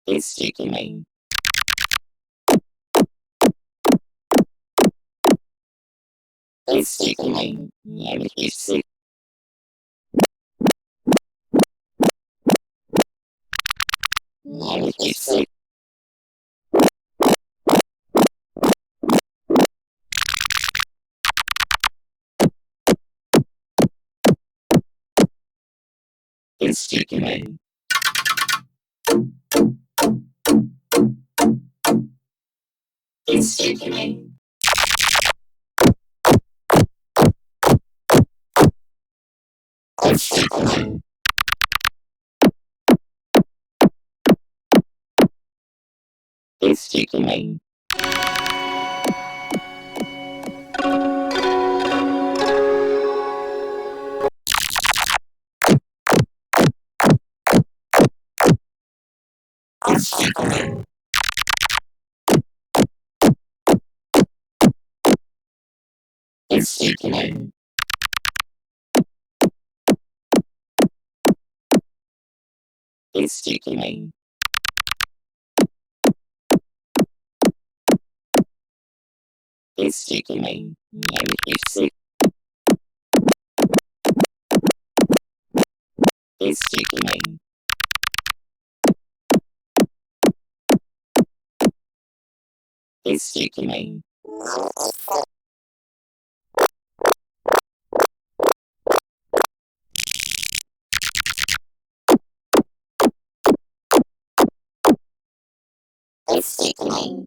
It's Stickman. It's Stickman. And he's sick. And he's sick. It's Stickman. It's Stickman. It's Stickman. It's Stickman. It's Stickman. It's Stickman. It's Stickman. It's Stickman. And he's sick. It's Stickman. It's Stickman. It's Stickman.